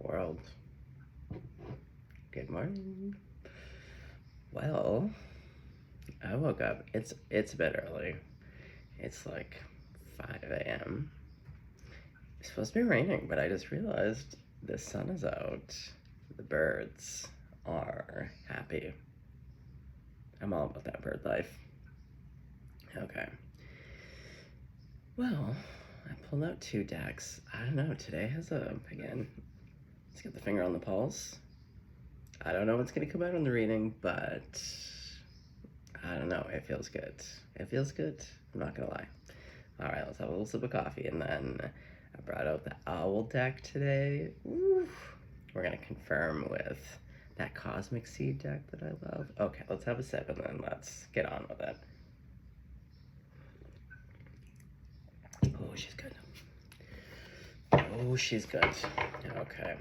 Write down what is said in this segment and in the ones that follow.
World. Good morning. Well, I woke up. It's a bit early. It's like 5 a.m. It's supposed to be raining, but I just realized the sun is out. The birds are happy. I'm all about that bird life. Okay. Well, I pulled out 2 decks. I don't know. Today has again, let's get the finger on the pulse. I don't know what's going to come out in the reading, but I don't know. It feels good. It feels good. I'm not going to lie. All right, let's have a little sip of coffee. And then I brought out the owl deck today. Ooh. We're going to confirm with that cosmic seed deck that I love. Okay, let's have a sip and then let's get on with it. Oh, she's good. Oh, she's good. Okay.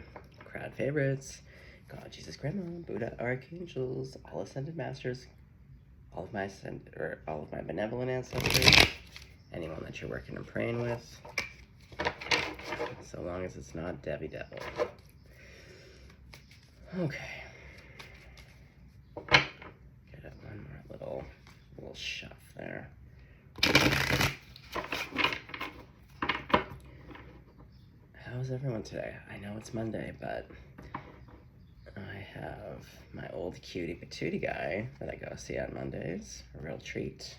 Crowd favorites. God, Jesus, Grandma, Buddha, Archangels, all ascended masters, all of my benevolent ancestors, anyone that you're working and praying with, so long as it's not Debbie Devil. Okay. Get up one more little shove there. How's everyone today? I know it's Monday, but I have my old cutie patootie guy that I go see on Mondays. A real treat.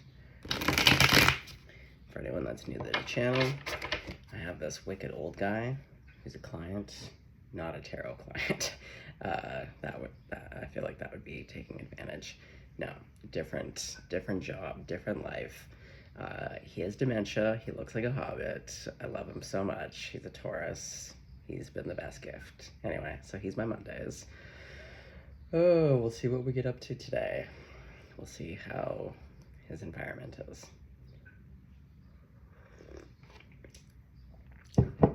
For anyone that's new to the channel, I have this wicked old guy who's a client, not a tarot client. I feel like that would be taking advantage. No, different job, different life. He has dementia. He looks like a hobbit. I love him so much. He's a Taurus. He's been the best gift. Anyway, so he's my Mondays. Oh, we'll see what we get up to today. We'll see how his environment is.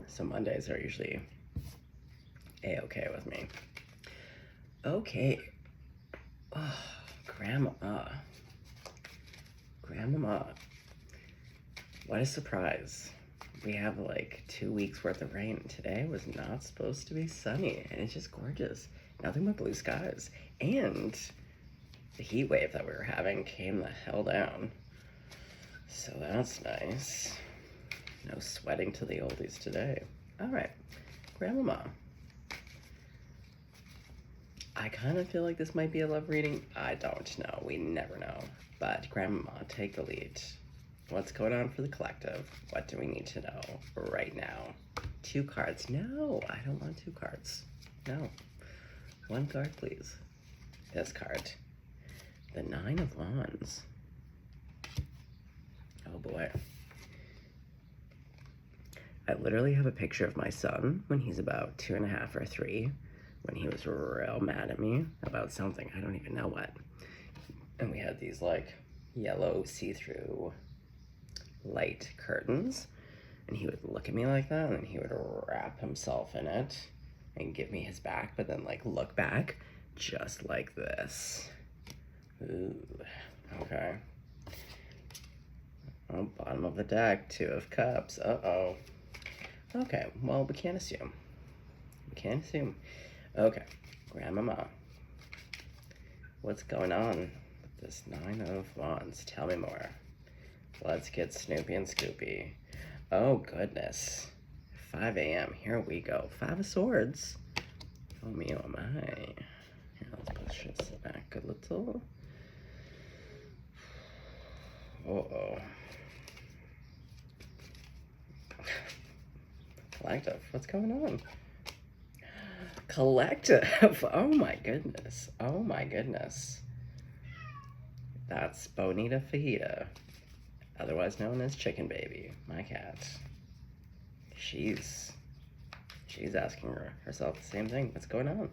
So Mondays are usually a-okay with me. Okay. Oh, Grandma. What a surprise. We have like 2 weeks worth of rain. Today was not supposed to be sunny, and it's just gorgeous. Nothing but blue skies. And the heat wave that we were having came the hell down. So that's nice. No sweating to the oldies today. All right, Grandma. I kind of feel like this might be a love reading. I don't know. We never know. But Grandma, take the lead. What's going on for the collective? What do we need to know right now? 2 cards. No, I don't want 2 cards. No. 1 card, please. This card. The 9 of Wands. Oh boy. I literally have a picture of my son when he's about 2.5 or 3, when he was real mad at me about something. I don't even know what. And we had these like yellow see-through light curtains, and he would look at me like that, and then he would wrap himself in it and give me his back, but then like look back just like this. Ooh, okay. Oh, bottom of the deck, 2 of Cups. Uh-oh. Okay, well, we can't assume. Okay, Grandmama, what's going on with this 9 of Wands? Tell me more. Let's get Snoopy and Scoopy. Oh, goodness. 5 a.m. Here we go. 5 of Swords. Oh, me, oh, my. Here, let's push this back a little. Uh-oh. Collective. What's going on? Collective. Oh, my goodness. Oh, my goodness. That's Bonita Fajita, otherwise known as Chicken Baby, my cat. She's asking herself the same thing. What's going on?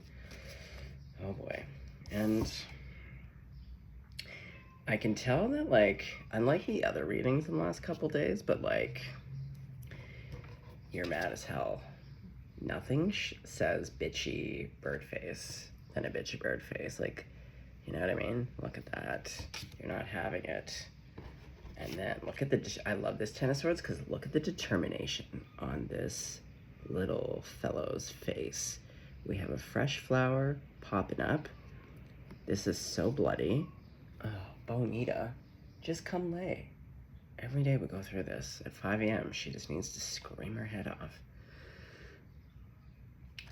Oh boy. And I can tell that, like, unlike the other readings in the last couple days, but like, you're mad as hell. Nothing says bitchy bird face than a bitchy bird face. Like, you know what I mean? Look at that. You're not having it. And then look at I love this 10 of Swords, because look at the determination on this little fellow's face. We have a fresh flower popping up. This is so bloody. Oh, Bonita, just come lay. Every day we go through this. At 5 a.m., she just needs to scream her head off.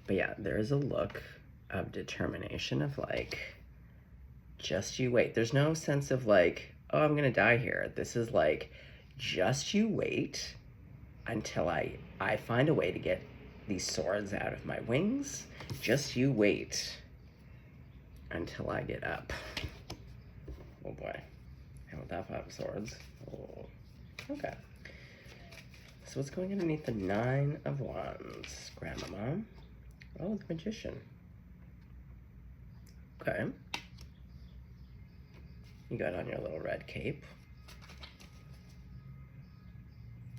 But yeah, there is a look of determination of like, just you wait. There's no sense of like, oh, I'm gonna die here. This is like, just you wait until I find a way to get these swords out of my wings. Just you wait until I get up. Oh boy. And with that 5 of swords. Oh. Okay. So what's going underneath the 9 of wands, Grandmama? Oh, the magician. Okay. You got on your little red cape.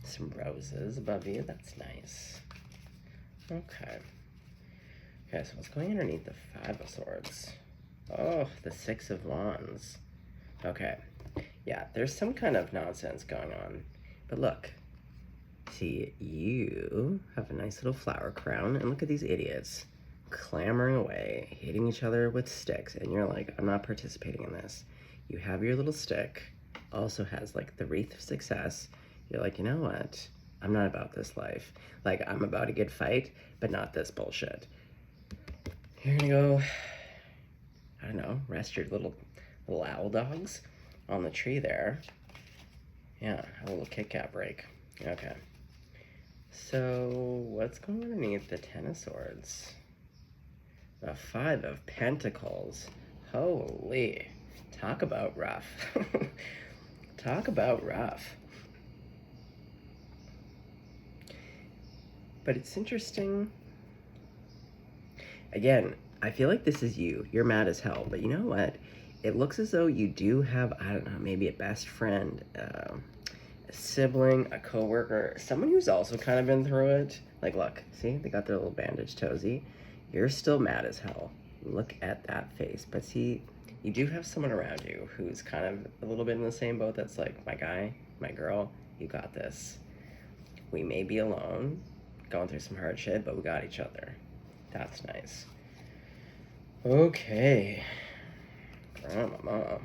Some roses above you. That's nice. Okay. Okay, so what's going underneath the 5 of swords? Oh, the 6 of wands. Okay. Yeah, there's some kind of nonsense going on. But look. See, you have a nice little flower crown, and look at these idiots clamoring away, hitting each other with sticks, and you're like, I'm not participating in this. You have your little stick, also has like the wreath of success. You're like, you know what? I'm not about this life. Like, I'm about a good fight, but not this bullshit. You're gonna go, I don't know, rest your little owl dogs on the tree there. Yeah, have a little Kit Kat break. Okay. So, what's going underneath the 10 of swords? The 5 of pentacles. Holy. Talk about rough. Talk about rough. But it's interesting. Again, I feel like this is you. You're mad as hell. But you know what? It looks as though you do have, I don't know, maybe a best friend, a sibling, a coworker, someone who's also kind of been through it. Like, look, see, they got their little bandage toesy. You're still mad as hell. Look at that face. But see, you do have someone around you who's kind of a little bit in the same boat. That's like, my guy, my girl, you got this. We may be alone, going through some hard shit, but we got each other. That's nice. Okay. Grandmama.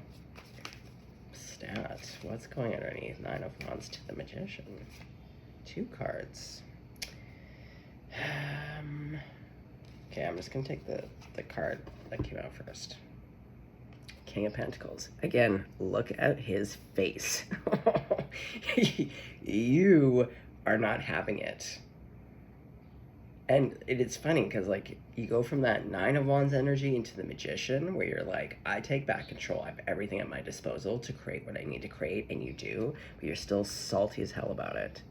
Stat. What's going underneath 9 of wands to the magician? 2 cards. Okay, I'm just gonna take the card that came out first. King of Pentacles. Again, look at his face. You are not having it. And it is funny because, like, you go from that 9 of wands energy into the magician where you're like, I take back control. I have everything at my disposal to create what I need to create, and you do, but you're still salty as hell about it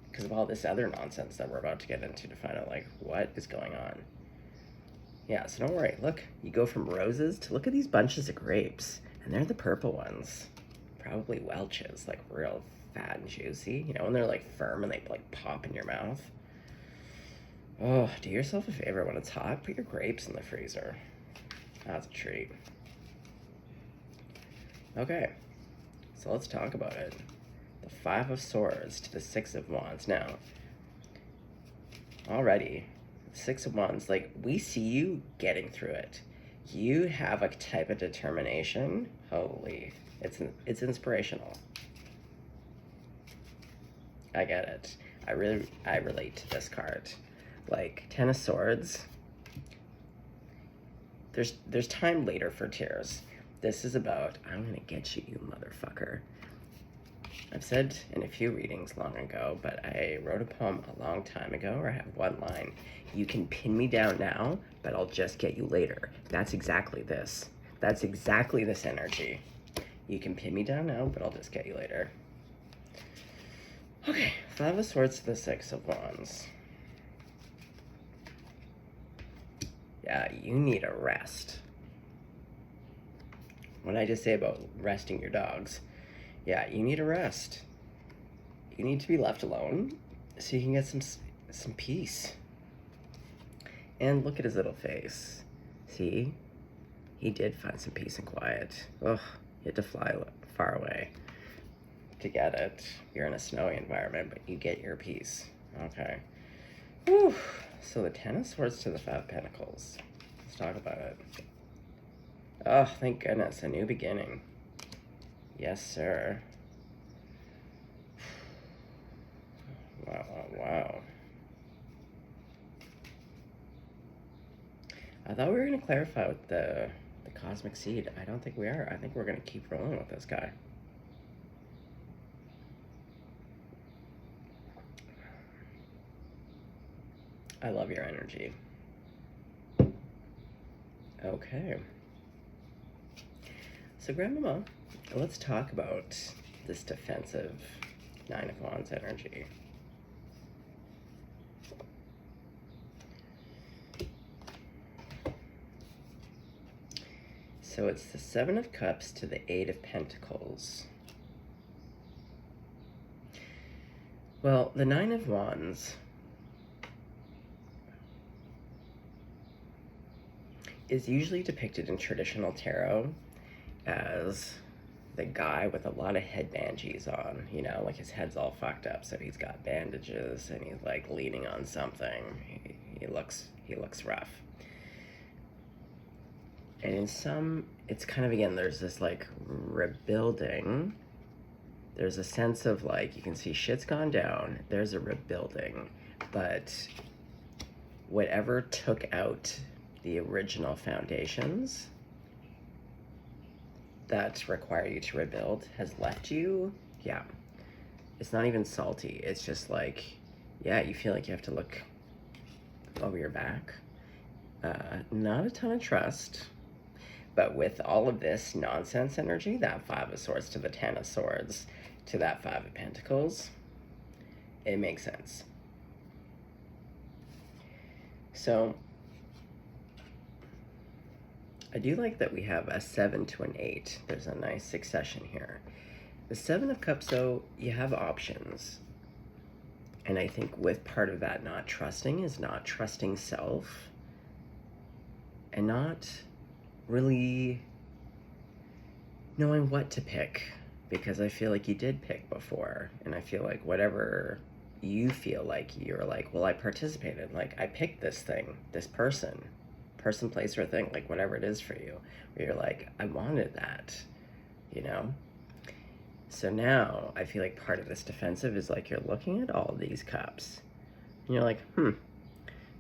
because of all this other nonsense that we're about to get into to find out, like, what is going on. Yeah, so don't worry. Look, you go from roses to look at these bunches of grapes, and they're the purple ones. Probably Welch's, like, real fat and juicy, you know, when they're, like, firm and they, like, pop in your mouth. Oh, do yourself a favor when it's hot, put your grapes in the freezer. That's a treat. Okay, so let's talk about it. The 5 of swords to the 6 of wands. Now, already, 6 of wands, like, we see you getting through it. You have a type of determination. Holy, it's inspirational. I get it. I relate to this card. Like, 10 of swords. There's time later for tears. This is about, I'm gonna get you, you motherfucker. I've said in a few readings long ago, but I wrote a poem a long time ago where I have one line. You can pin me down now, but I'll just get you later. That's exactly this. That's exactly this energy. You can pin me down now, but I'll just get you later. Okay, 5 of swords to the 6 of wands. Yeah, you need a rest. What did I just say about resting your dogs? Yeah, you need a rest. You need to be left alone so you can get some peace. And look at his little face. See? He did find some peace and quiet. Ugh, you had to fly far away to get it. You're in a snowy environment, but you get your peace. Okay. Whew. So the Ten of Swords to the Five of Pentacles. Let's talk about it. Oh, thank goodness, a new beginning. Yes, sir. Wow, wow, wow. I thought we were going to clarify with the Cosmic Seed. I don't think we are. I think we're going to keep rolling with this guy. I love your energy. Okay. So, Grandmama, let's talk about this defensive Nine of Wands energy. So it's the Seven of Cups to the Eight of Pentacles. Well, the Nine of Wands is usually depicted in traditional tarot as the guy with a lot of head bandages on, you know, like his head's all fucked up, so he's got bandages and he's like leaning on something. He looks rough. And in some, it's kind of, again, there's this like rebuilding. There's a sense of like, you can see shit's gone down. There's a rebuilding. But whatever took out the original foundations that require you to rebuild has left you, yeah. It's not even salty. It's just like, yeah, you feel like you have to look over your back. Not a ton of trust. But with all of this nonsense energy, that Five of Swords to the Ten of Swords to that Five of Pentacles, it makes sense. So, I do like that we have a 7 to an 8. There's a nice succession here. The Seven of Cups, though, you have options. And I think with part of that not trusting is not trusting self and not really knowing what to pick, because I feel like you did pick before, and I feel like whatever you feel like you're like, well, I participated, like I picked this thing, this person, place, or thing, like whatever it is for you, where you're like, I wanted that, you know? So now I feel like part of this defensive is like you're looking at all these cups and you're like, and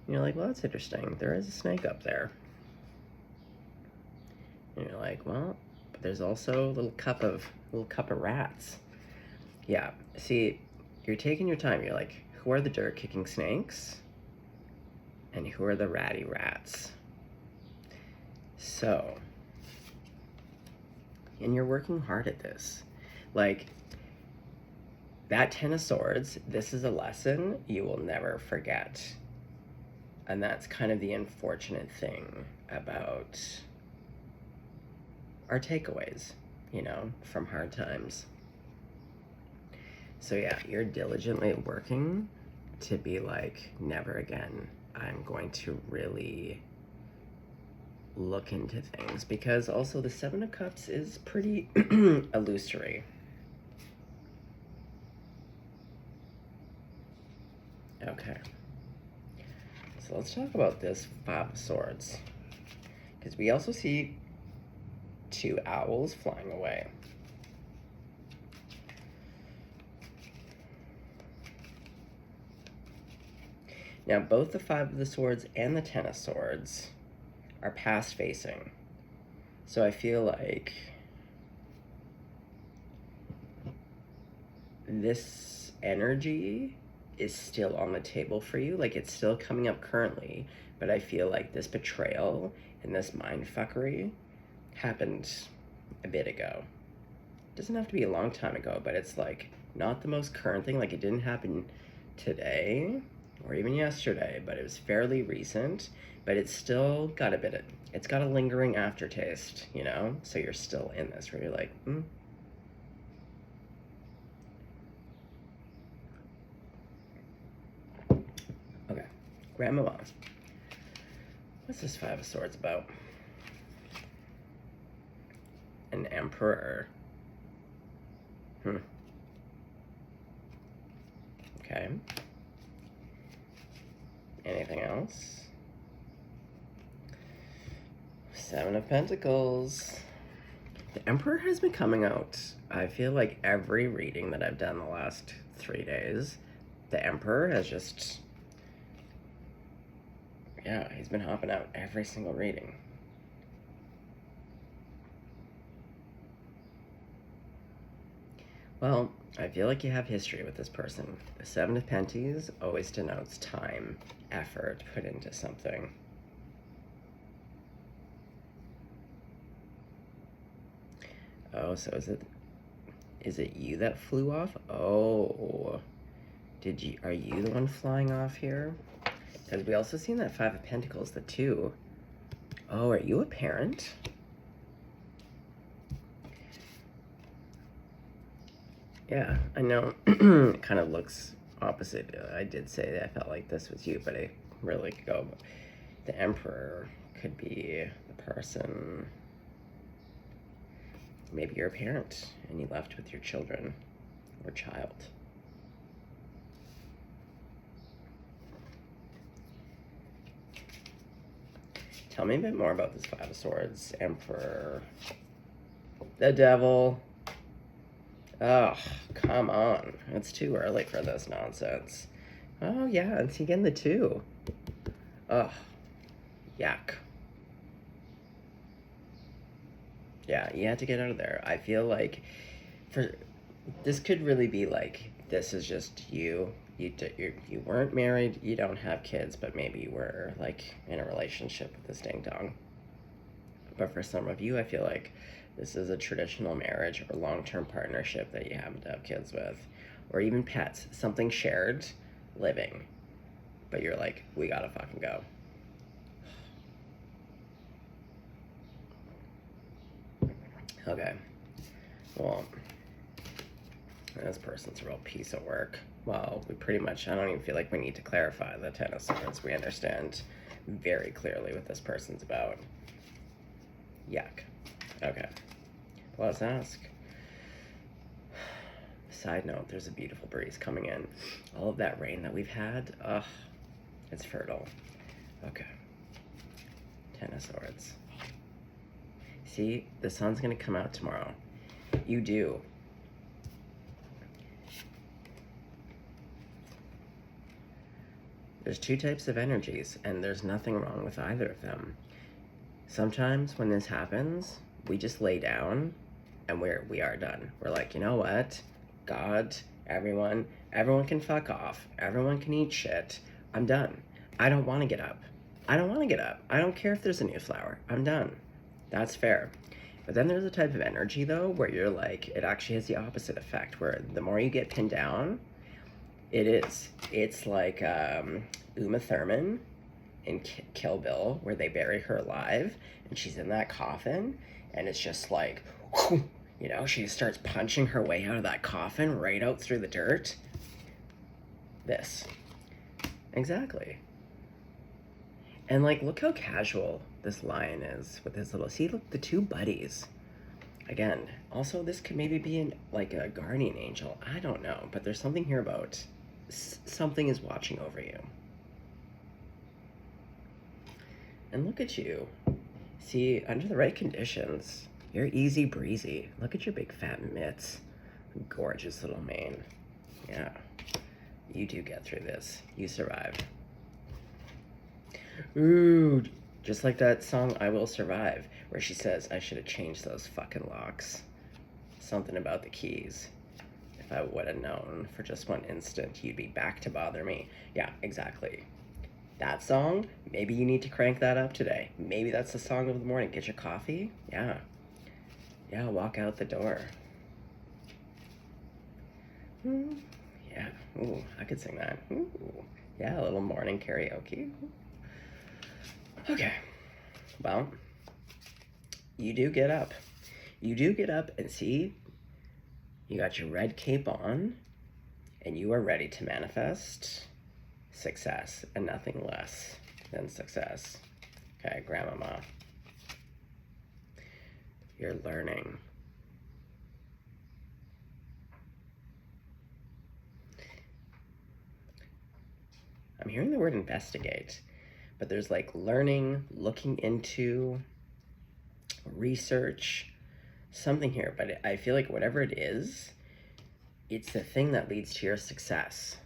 you're like, well, that's interesting, there is a snake up there. And you're like, well, but there's also a little cup of rats. Yeah, see, you're taking your time. You're like, who are the dirt-kicking snakes? And who are the ratty rats? So, and you're working hard at this. Like, that Ten of Swords, this is a lesson you will never forget. And that's kind of the unfortunate thing about our takeaways, you know, from hard times. So yeah, you're diligently working to be like, never again. I'm going to really look into things, because also the Seven of Cups is pretty illusory. Okay. So let's talk about this Five of Swords, because we also see two owls flying away. Now, both the Five of the Swords and the Ten of Swords are past facing. So I feel like this energy is still on the table for you. Like, it's still coming up currently, but I feel like this betrayal and this mindfuckery happened a bit ago. It doesn't have to be a long time ago, but it's like not the most current thing. Like, it didn't happen today or even yesterday, but it was fairly recent, but it's still got it's got a lingering aftertaste, you know? So you're still in this where you're like, Okay, Grandma, what's this Five of Swords about? An Emperor. Okay. Anything else? Seven of Pentacles. The Emperor has been coming out. I feel like every reading that I've done the last 3 days, the Emperor has just, yeah, he's been hopping out every single reading. Well, I feel like you have history with this person. The Seven of Pentacles always denotes time, effort put into something. Oh, so is it you that flew off? Oh, are you the one flying off here? Because we also seen that Five of Pentacles, the two. Oh, are you a parent? Yeah, I know. It kind of looks opposite. I did say that I felt like this was you, but I really could go. The Emperor could be the person. Maybe you're a parent and you left with your children or child. Tell me a bit more about this Five of Swords, Emperor, the Devil. Oh, come on. It's too early for this nonsense. Oh, yeah, and see again the two. Oh, yuck. Yeah, you have to get out of there. I feel like this could really be like, this is just you. You weren't married, you don't have kids, but maybe you were like in a relationship with this ding dong. But for some of you, I feel like this is a traditional marriage or long-term partnership that you happen to have kids with, or even pets, something shared living. But you're like, we gotta fucking go. Okay. Well, this person's a real piece of work. Well, we pretty much, I don't even feel like we need to clarify the Ten of Swords. We understand very clearly what this person's about. Yuck. Okay. Well, let's ask. Side note, there's a beautiful breeze coming in. All of that rain that we've had, ugh, it's fertile. Okay. Ten of Swords. See, the sun's gonna come out tomorrow. You do. There's two types of energies, and there's nothing wrong with either of them. Sometimes when this happens, we just lay down and we are done. We're like, you know what? God, everyone can fuck off. Everyone can eat shit. I'm done. I don't want to get up. I don't want to get up. I don't care if there's a new flower. I'm done. That's fair. But then there's a type of energy, though, where you're like, it actually has the opposite effect, where the more you get pinned down, it's like Uma Thurman in Kill Bill, where they bury her alive, and she's in that coffin, and it's just like, you know, she starts punching her way out of that coffin, right out through the dirt. This. Exactly. And like, look how casual this lion is with his little, see, look, the two buddies. Again, also this could maybe be like a guardian angel. I don't know, but there's something here about something is watching over you. And look at you. See, under the right conditions, you're easy breezy. Look at your big fat mitts. Gorgeous little mane. Yeah. You do get through this. You survive. Ooh, just like that song I Will Survive, where she says, I should have changed those fucking locks. Something about the keys. If I would have known for just one instant, you'd be back to bother me. Yeah, exactly. That song, maybe you need to crank that up today. Maybe that's the song of the morning. Get your coffee. Yeah. Yeah, walk out the door. Yeah. Ooh, I could sing that. Ooh. Yeah, a little morning karaoke. Okay. Well, you do get up. You do get up and see, you got your red cape on, and you are ready to manifest success and nothing less than success. Okay, Grandmama. You're learning. I'm hearing the word investigate, but there's like learning, looking into, research, something here. But I feel like whatever it is, it's the thing that leads to your success.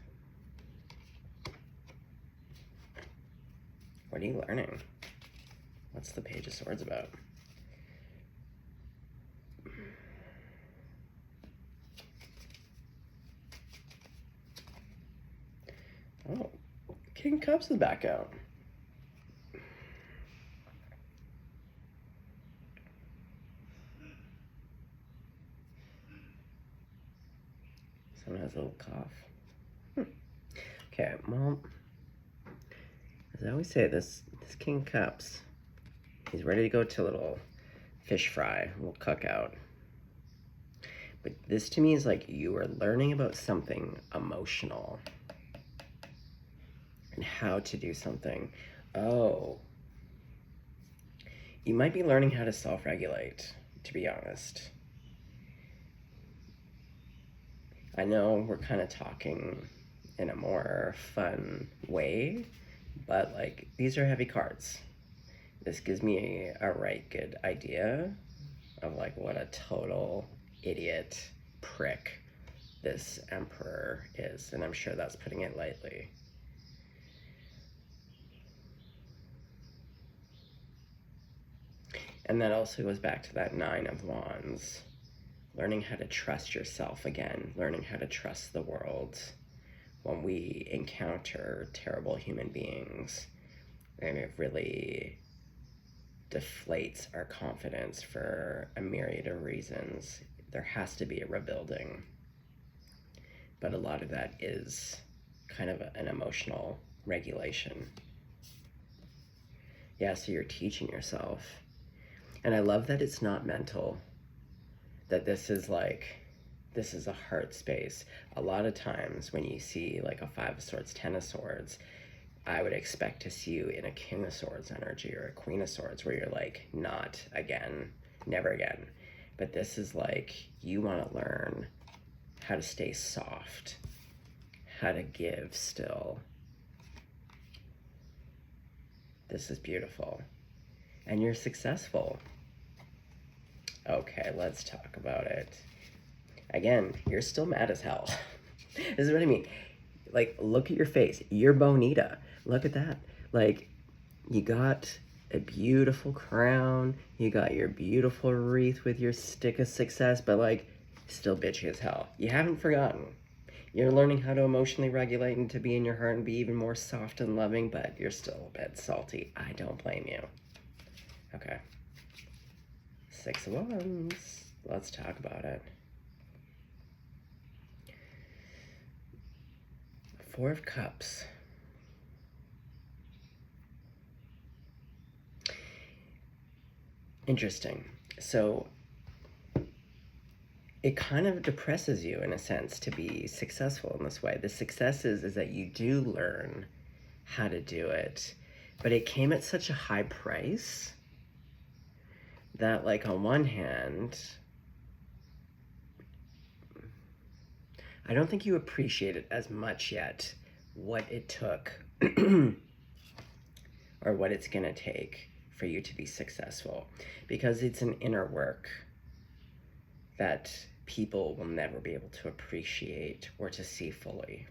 What are you learning? What's the Page of Swords about? Oh, King of Cups is back out. Someone has a little cough. Okay, well, as I always say, this King of Cups, he's ready to go to a little fish fry, a little cookout. But this to me is like you are learning about something emotional and how to do something. Oh, you might be learning how to self-regulate, to be honest. I know we're kind of talking in a more fun way, but like these are heavy cards. This gives me a right good idea of like what a total idiot prick this Emperor is, and I'm sure that's putting it lightly. And that also goes back to that Nine of Wands. Learning how to trust yourself again, learning how to trust the world when we encounter terrible human beings. And it really deflates our confidence for a myriad of reasons. There has to be a rebuilding. But a lot of that is kind of an emotional regulation. Yeah, so you're teaching yourself. And I love that it's not mental. That this is a heart space. A lot of times when you see like a Five of Swords, Ten of Swords, I would expect to see you in a King of Swords energy or a Queen of Swords where you're like, not again, never again. But this is like, you want to learn how to stay soft, how to give still. This is beautiful. And you're successful. Okay, let's talk about it. Again, you're still mad as hell. This is what I mean. Like, look at your face. You're bonita. Look at that. Like, you got a beautiful crown. You got your beautiful wreath with your stick of success, but like, still bitchy as hell. You haven't forgotten. You're learning how to emotionally regulate and to be in your heart and be even more soft and loving, but you're still a bit salty. I don't blame you. Okay. Six of Wands. Let's talk about it. Four of Cups. Interesting. So it kind of depresses you in a sense to be successful in this way. The success is that you do learn how to do it, but it came at such a high price that, like, on one hand, I don't think you appreciate it as much yet what it took or what it's gonna take for you to be successful, because it's an inner work that people will never be able to appreciate or to see fully.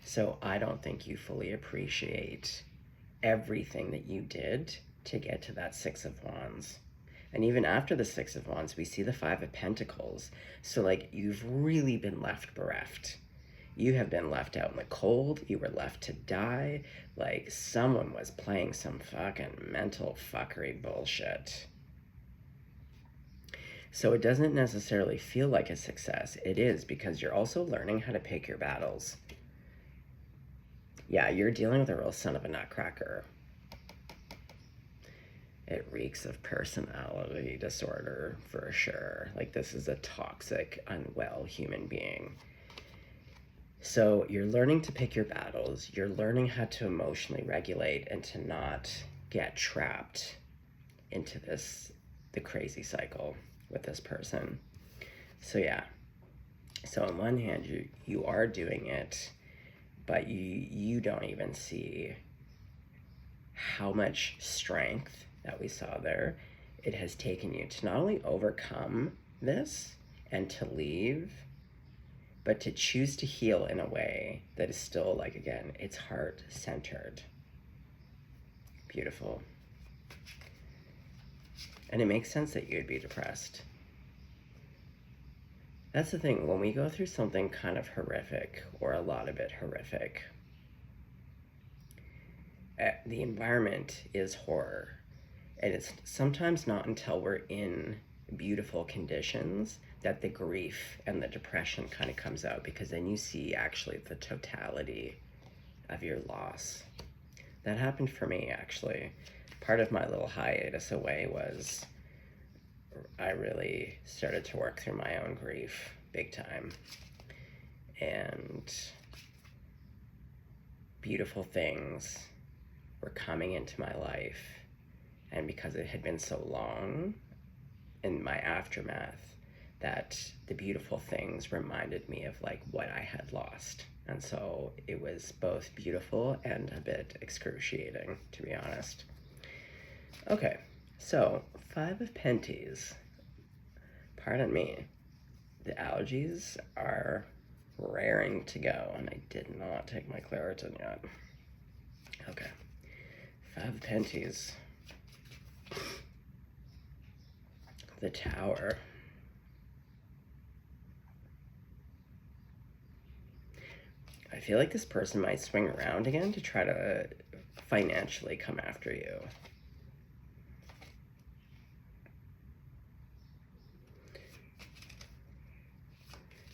So I don't think you fully appreciate everything that you did to get to that Six of Wands. And even after the Six of Wands, we see the Five of Pentacles. So like, you've really been left bereft. You have been left out in the cold. You were left to die. Like, someone was playing some fucking mental fuckery bullshit. So it doesn't necessarily feel like a success. It is, because you're also learning how to pick your battles. Yeah, you're dealing with a real son of a nutcracker. It reeks of personality disorder for sure. Like, this is a toxic, unwell human being. So you're learning to pick your battles. You're learning how to emotionally regulate and to not get trapped into the crazy cycle with this person. So yeah. So on one hand, you are doing it, but you don't even see how much strength that we saw there it has taken you to not only overcome this and to leave, but to choose to heal in a way that is still, like, again, it's heart-centered. Beautiful. And it makes sense that you'd be depressed. That's the thing, when we go through something kind of horrific, or a lot of it horrific, the environment is horror. And it's sometimes not until we're in beautiful conditions that the grief and the depression kind of comes out, because then you see actually the totality of your loss. That happened for me, actually. Part of my little hiatus away was I really started to work through my own grief big time. And beautiful things were coming into my life. And because it had been so long in my aftermath, that the beautiful things reminded me of like what I had lost. And so it was both beautiful and a bit excruciating, to be honest. Okay, so 5 of Penties. Pardon me. The allergies are raring to go, and I did not take my Claritin yet. Okay, 5 of Penties. The Tower. I feel like this person might swing around again to try to financially come after you.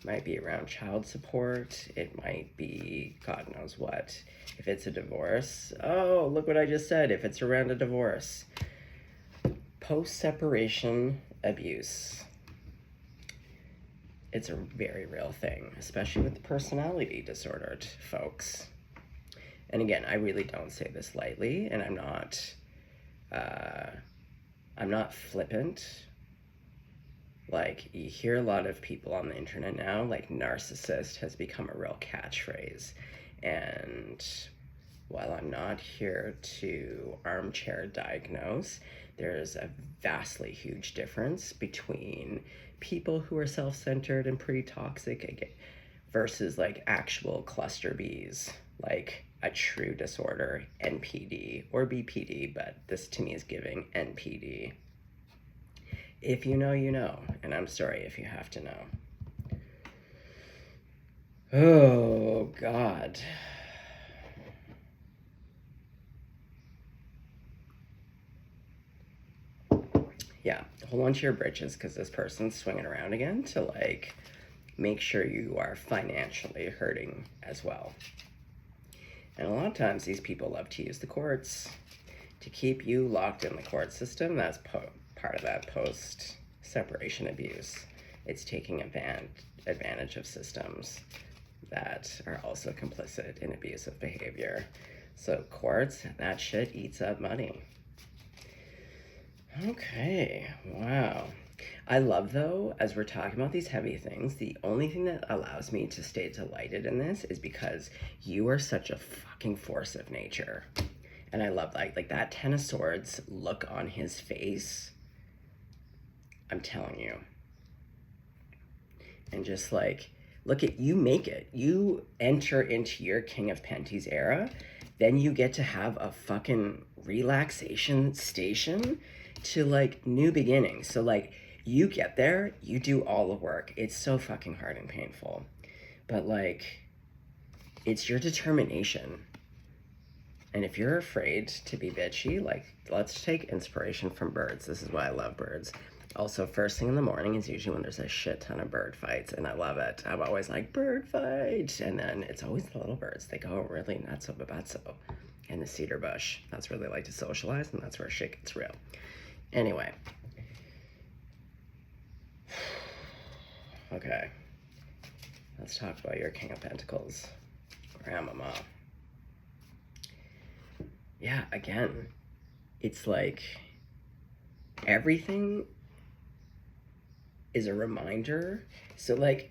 Might be around child support. It might be God knows what. If it's a divorce, oh, look what I just said. If it's around a divorce. Post-separation abuse. It's a very real thing, especially with the personality disordered folks. And again, I really don't say this lightly, and I'm not flippant. Like, you hear a lot of people on the internet now, like narcissist has become a real catchphrase. And while I'm not here to armchair diagnose, there's a vastly huge difference between people who are self-centered and pretty toxic versus like actual cluster Bs, like a true disorder, NPD or BPD, but this to me is giving NPD. If you know, you know, and I'm sorry if you have to know. Oh, God. Yeah, hold on to your britches, because this person's swinging around again to, like, make sure you are financially hurting as well. And a lot of times these people love to use the courts to keep you locked in the court system. That's part of that post-separation abuse. It's taking advantage of systems that are also complicit in abusive behavior. So courts, that shit eats up money. Okay, wow. I love, though, as we're talking about these heavy things, the only thing that allows me to stay delighted in this is because you are such a fucking force of nature. And I love that, like that 10 of Swords look on his face. I'm telling you. And just like, look at, you make it. You enter into your King of Penties era, then you get to have a fucking relaxation station to like new beginnings. So like, you get there, you do all the work. It's so fucking hard and painful. But like, it's your determination. And if you're afraid to be bitchy, like, let's take inspiration from birds. This is why I love birds. Also, first thing in the morning is usually when there's a shit ton of bird fights, and I love it. I'm always like, bird fight! And then it's always the little birds. They go really nutso-babutso in the cedar bush. That's where they like to socialize, and that's where shit gets real. Anyway. Okay. Let's talk about your King of Pentacles, Grandmama. Yeah, again, it's like everything is a reminder. So like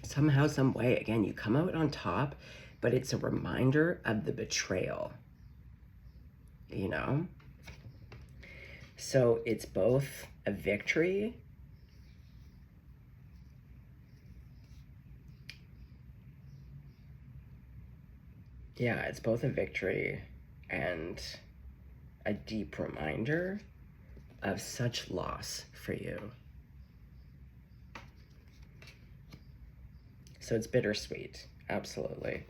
somehow, some way, again, you come out on top, but it's a reminder of the betrayal, you know? So it's both a victory it's both a victory and a deep reminder of such loss for you. So it's bittersweet, absolutely.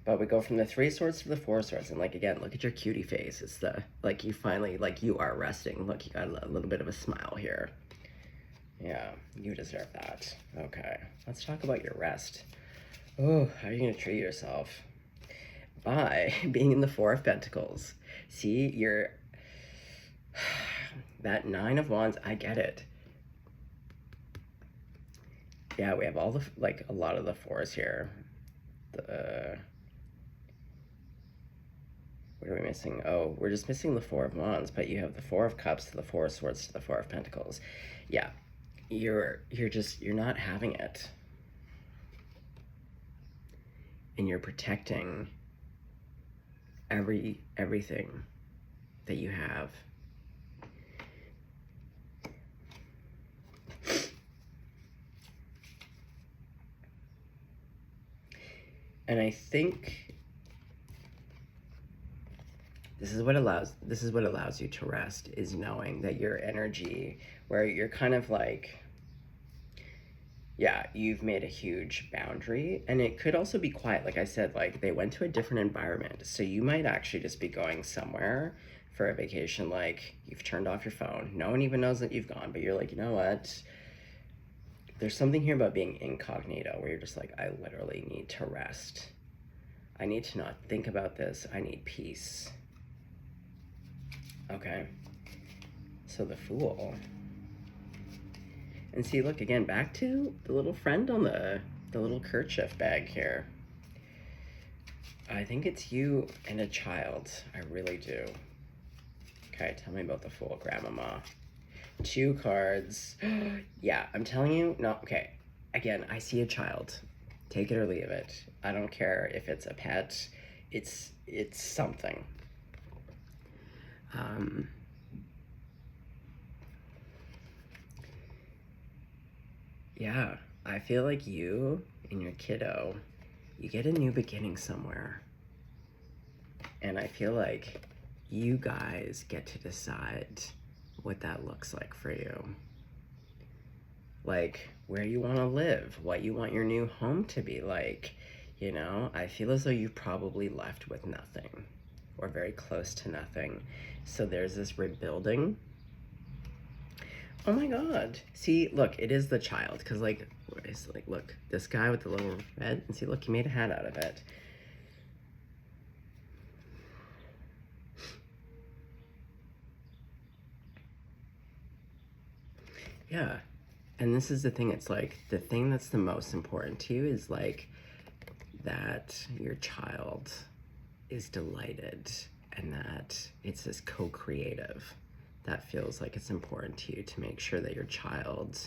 But we go from the 3 swords to the 4 swords, and like, again, look at your cutie face. It's the, like, you finally, like, you are resting. Look, you got a little bit of a smile here. Yeah, you deserve that. Okay, let's talk about your rest. Oh, how are you gonna treat yourself? By being in the 4 of Pentacles. See, you're, that 9 of Wands, I get it. Yeah, we have all the, like, a lot of the 4s here. What are we missing? Oh, we're just missing the 4 of Wands, but you have the 4 of Cups to the 4 of Swords to the 4 of Pentacles. Yeah, you're not having it. And you're protecting everything that you have. And I think this is what allows you to rest, is knowing that your energy, where you're kind of like, yeah, you've made a huge boundary, and it could also be quiet. Like I said, like, they went to a different environment, so you might actually just be going somewhere for a vacation. Like, you've turned off your phone, no one even knows that you've gone, but you're like, you know what, there's something here about being incognito, where you're just like, I literally need to rest. I need to not think about this. I need peace. Okay, so the Fool. And see, look, again, back to the little friend on the little kerchief bag here. I think it's you and a child. I really do. Okay, tell me about the Fool, Grandmama. 2 cards. Yeah, I'm telling you, no, okay. Again, I see a child. Take it or leave it. I don't care if it's a pet. It's something. Yeah, I feel like you and your kiddo, you get a new beginning somewhere. And I feel like you guys get to decide what that looks like for you. Like, where you want to live, what you want your new home to be like. You know, I feel as though you've probably left with nothing, or very close to nothing. So there's this rebuilding. Oh my God. See, look, it is the child. Because, like, it's like, look, this guy with the little red, and see, look, he made a hat out of it. Yeah. And this is the thing, it's like, the thing that's the most important to you is, like, that your child is delighted, and that it's this co-creative. That feels like it's important to you, to make sure that your child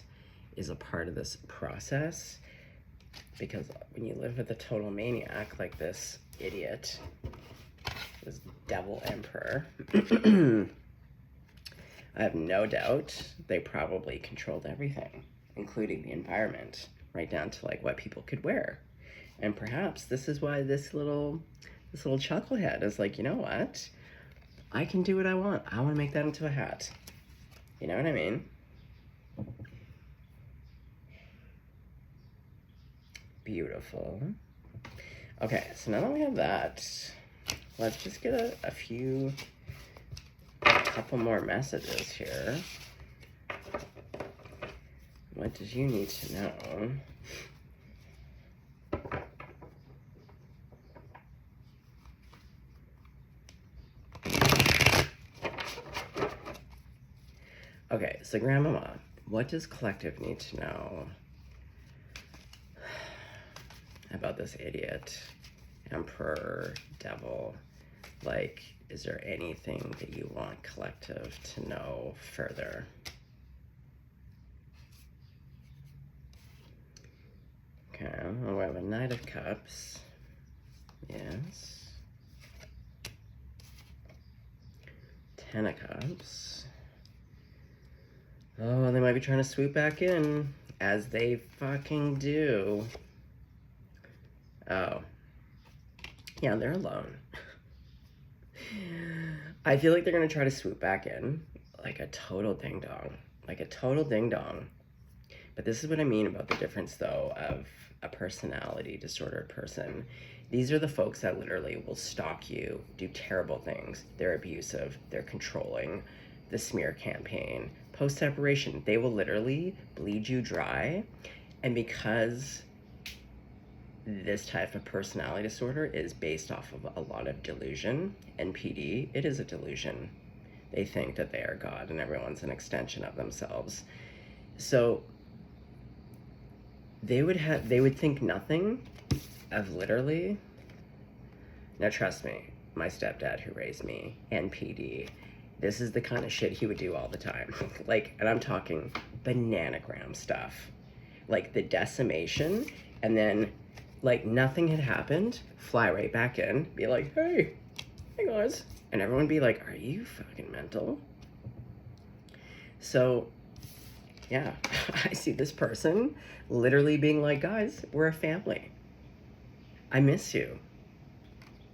is a part of this process. Because when you live with a total maniac like this idiot, this devil emperor, I have no doubt they probably controlled everything, including the environment, right down to, like, what people could wear. And perhaps this is why this little chucklehead is like, you know what? I can do what I want. I want to make that into a hat. You know what I mean? Beautiful. Okay, so now that we have that, let's just get a couple more messages here. What did you need to know? Okay, so Grandmama, what does collective need to know about this idiot, emperor, devil? Like, is there anything that you want collective to know further? we have a Knight of Cups. Yes. Ten of Cups. Oh, they might be trying to swoop back in, as they fucking do. Oh. Yeah, they're alone. I feel like they're gonna try to swoop back in like a total ding-dong. Like a total ding-dong. But this is what I mean about the difference, though, of a personality disordered person. These are the folks that literally will stalk you, do terrible things. They're abusive, they're controlling, the smear campaign, post-separation. They will literally bleed you dry. And because this type of personality disorder is based off of a lot of delusion, NPD, it is a delusion. They think that they are God and everyone's an extension of themselves. So they would think nothing of literally, now trust me, my stepdad who raised me, NPD, this is the kind of shit he would do all the time. Like, and I'm talking bananagram stuff. Like the decimation, and then like nothing had happened, fly right back in, be like, hey guys. And everyone be like, are you fucking mental? So, yeah, I see this person literally being like, guys, we're a family. I miss you.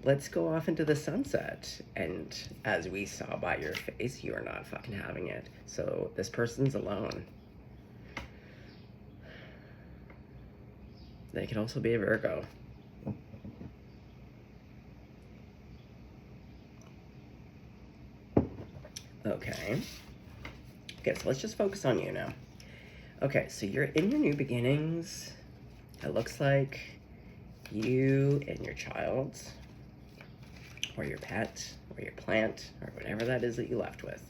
Let's go off into the sunset. And as we saw by your face, you are not fucking having it. So this person's alone. They could also be a Virgo. Okay. Okay, so let's just focus on you now. Okay, so you're in your new beginnings. It looks like you and your child, or your pet, or your plant, or whatever that is that you left with.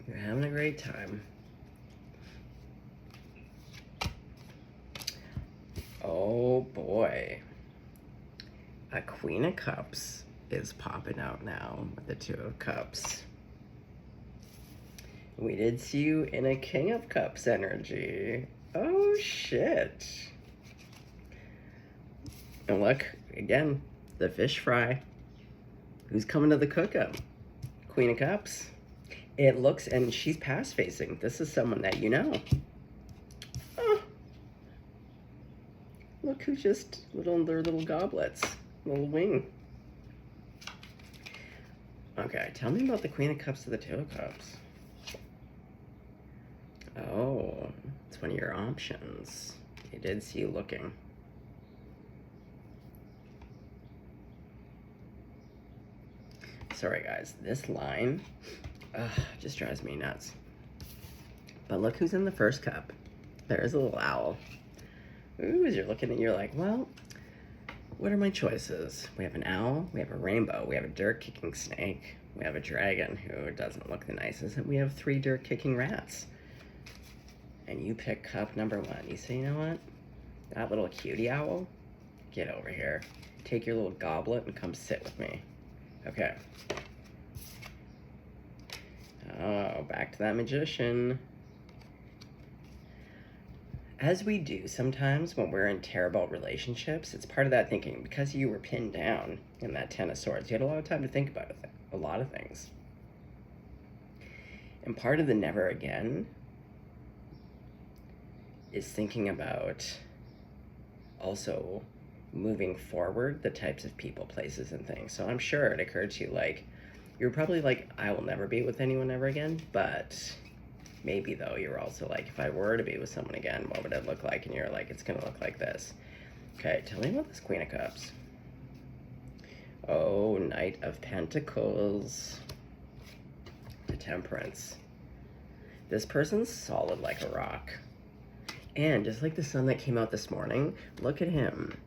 You're having a great time. Oh boy. A Queen of Cups is popping out now with the Two of Cups. We did see you in a King of Cups energy. Oh shit. And look, again, the fish fry. Who's coming to the cook-up? Queen of Cups. It looks, and she's past facing. This is someone that you know. Oh. Look who's just their little goblets. Little wing. Okay, tell me about the Queen of Cups to the Two of Cups. Oh, it's one of your options. I did see you looking. Sorry guys, this line just drives me nuts. But look who's in the first cup. There's a little owl. Ooh, as you're looking at, you're like, well, what are my choices? We have an owl, we have a rainbow, we have a dirt-kicking snake, we have a dragon who doesn't look the nicest, and we have 3 dirt-kicking rats. And you pick cup number 1. You say, you know what? That little cutie owl, get over here. Take your little goblet and come sit with me. Okay. Oh, back to that magician. As we do sometimes when we're in terrible relationships, it's part of that thinking. Because you were pinned down in that Ten of Swords, you had a lot of time to think about a lot of things. And part of the never again is thinking about also moving forward the types of people, places, and things. So I'm sure it occurred to you, like, you're probably like, I will never be with anyone ever again, but maybe though you're also like, if I were to be with someone again, what would it look like? And you're like, it's gonna look like this. Okay, tell me about this Queen of Cups. Oh, Knight of Pentacles to Temperance. This person's solid like a rock. And just like the sun that came out this morning, look at him.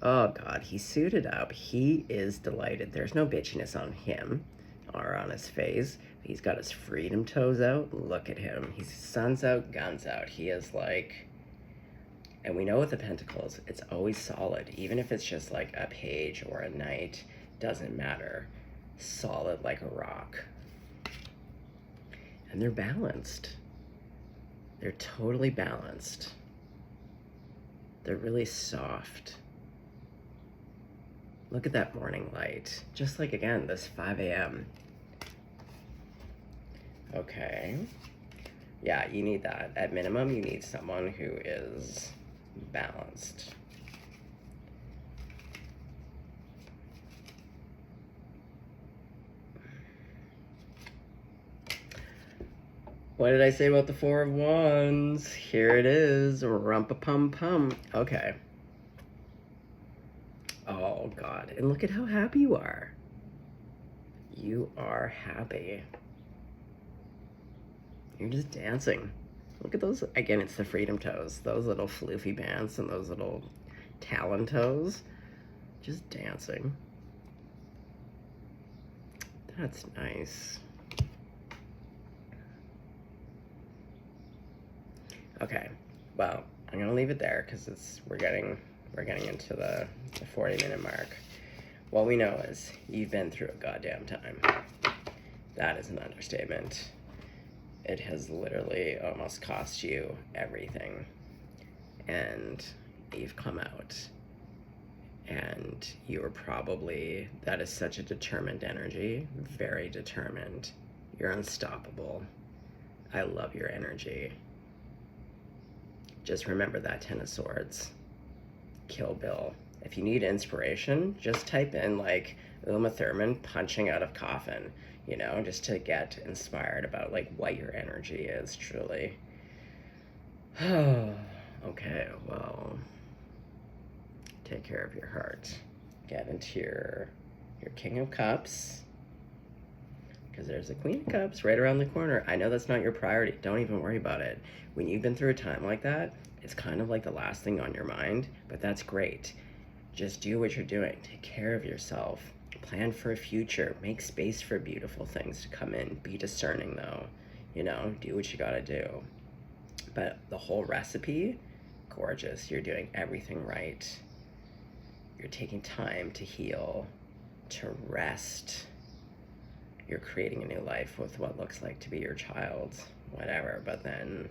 Oh God, he's suited up. He is delighted. There's no bitchiness on him or on his face. He's got his freedom toes out. Look at him. He's sun's out, guns out. He is like, and we know with the Pentacles, it's always solid. Even if it's just like a page or a knight, doesn't matter. Solid like a rock. And they're balanced. They're totally balanced. They're really soft. Look at that morning light. Just like, again, this 5 a.m. Okay. Yeah, you need that. At minimum, you need someone who is balanced. What did I say about the Four of Wands? Here it is. Rumpa-pum-pum. Okay. Oh, God. And look at how happy you are. You are happy. You're just dancing. Look at those. Again, it's the freedom toes. Those little floofy bands and those little talon toes. Just dancing. That's nice. Okay, well, I'm gonna leave it there because we're getting into the 40-minute mark. What we know is you've been through a goddamn time. That is an understatement. It has literally almost cost you everything, and you've come out, and you are probably, that is such a determined energy, very determined. You're unstoppable. I love your energy. Just remember that 10 of Swords. Kill Bill. If you need inspiration, just type in like Uma Thurman punching out of coffin, you know, just to get inspired about like what your energy is truly. Okay, well, take care of your heart. Get into your King of Cups, because there's a Queen of Cups right around the corner. I know that's not your priority. Don't even worry about it. When you've been through a time like that, it's kind of like the last thing on your mind, but that's great. Just do what you're doing. Take care of yourself. Plan for a future. Make space for beautiful things to come in. Be discerning, though. You know, do what you gotta do. But the whole recipe, gorgeous. You're doing everything right. You're taking time to heal, to rest. You're creating a new life with what looks like to be your child, whatever, but then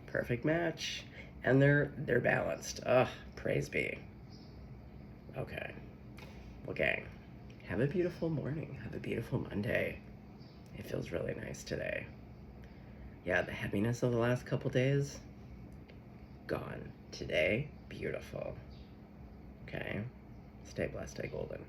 perfect match. And they're balanced. Ugh, praise be. Okay. Well, gang, have a beautiful morning. Have a beautiful Monday. It feels really nice today. Yeah, the heaviness of the last couple days, gone. Today, beautiful. Okay? Stay blessed, stay golden.